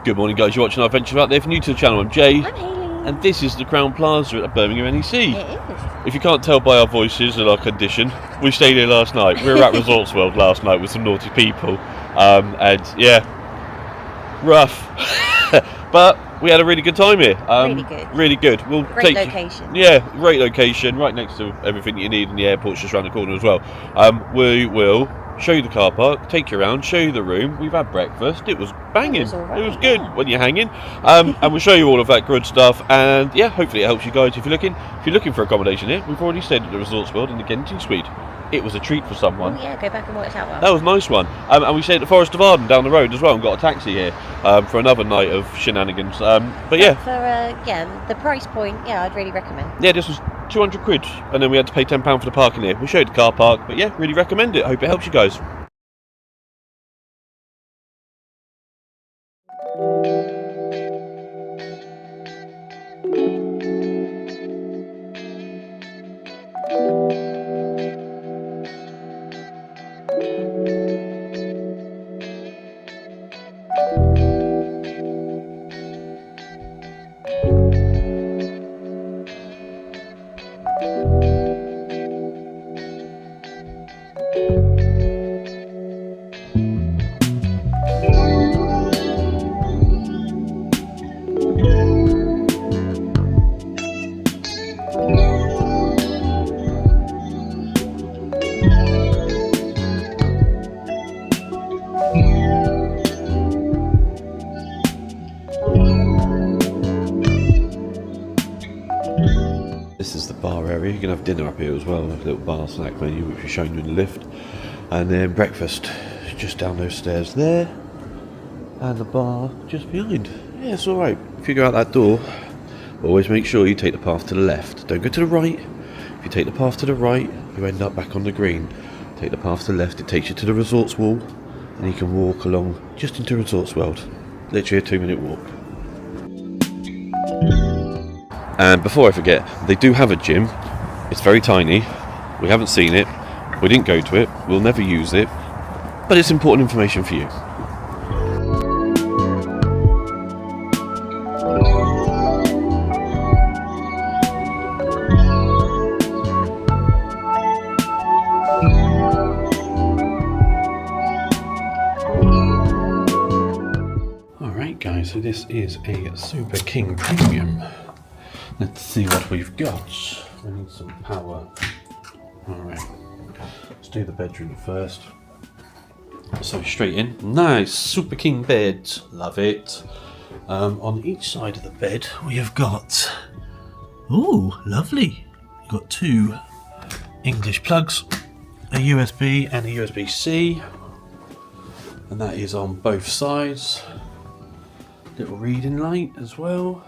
Good morning, guys. You're watching our adventure out there. If you're new to the channel, I'm Jay. I'm Hayley. And this is the Crowne Plaza at Birmingham NEC. It is. If you can't tell by our voices and our condition, we stayed here last night. We were at Resorts World last night with some naughty people. And yeah, rough. But we had a really good time here. Really good. Really good. We'll Great location. Yeah, great location. Right next to everything you need, and the airport's just around the corner as well. We will show you the car park, take you around, show you the room. We've had breakfast. It was banging. It was all right, It was good when you're hanging. And we'll show you all of that good stuff. And yeah, hopefully it helps you guys if you're looking for accommodation here. We've already stayed at the Resorts World in the Genting Suite. It was a treat for someone. Oh, yeah, go back and watch that one. That was a nice one. And we stayed at the Forest of Arden down the road as well and got a taxi here for another night of shenanigans. But yeah. For the price point, yeah, I'd really recommend. Yeah, this was 200 quid, and then we had to pay £10 for the parking here. We showed the car park, but yeah, really recommend it. Hope it helps you guys. This is the bar area. You can have dinner up here as well, like a little bar snack menu which we've shown you in the lift, and then breakfast just down those stairs there, and the bar just behind. Yeah, it's alright. If you go out that door, always make sure you take the path to the left. Don't go to the right. If you take the path to the right, you end up back on the green. Take the path to the left, it takes you to the Resorts wall, and you can walk along just into Resorts World. Literally a 2-minute walk. And before I forget, they do have a gym. It's very tiny. We haven't seen it. We didn't go to it. We'll never use it. But it's important information for you. Alright guys, so this is a Super King Premium. Let's see what we've got. We need some power. Alright, let's do the bedroom first. So straight in. Nice Super King bed. Love it. On each side of the bed we have got... Ooh, lovely. We've got 2 English plugs. A USB and a USB-C. And that is on both sides. Little reading light as well.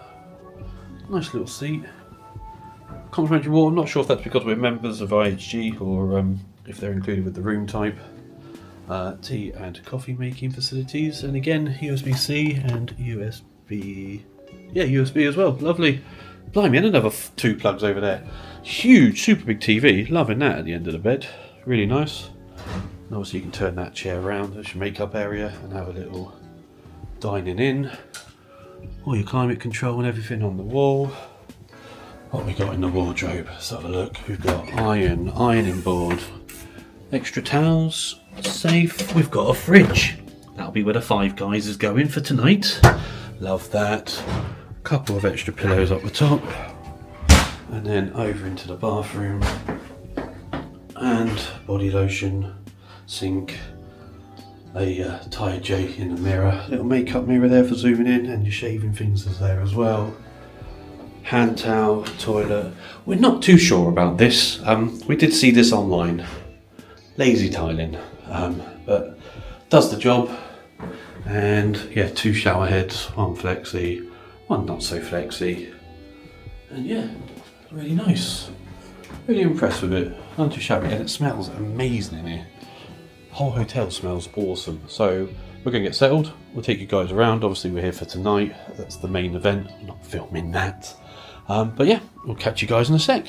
Nice little seat. Complimentary water. I'm not sure if that's because we're members of IHG or if they're included with the room type. Tea and coffee making facilities, and again USB-C and USB. Yeah, USB as well. Lovely. Blimey, and another 2 plugs over there. Huge, super big TV. Loving that at the end of the bed. Really nice. And obviously you can turn that chair around. That's your makeup area, and have a little dining in. All your climate control and everything on the wall. What we got in the wardrobe? Let's have a look. We've got ironing board, extra towels, safe. We've got a fridge. That'll be where the 5 guys is going for tonight. Love that. Couple of extra pillows up the top, and then over into the bathroom. And body lotion, sink. A Tide J in the mirror, little makeup mirror there for zooming in, and your shaving things is there as well. Hand towel, toilet. We're not too sure about this. We did see this online. Lazy tiling, but does the job. And yeah, 2 shower heads, 1 flexi, 1 not so flexi. And yeah, really nice. Really impressed with it. Not too shabby, and it smells amazing in here. Whole hotel smells awesome. So we're going to get settled. We'll take you guys around. Obviously we're here for tonight. That's the main event. I'm not filming that. But yeah, we'll catch you guys in a sec.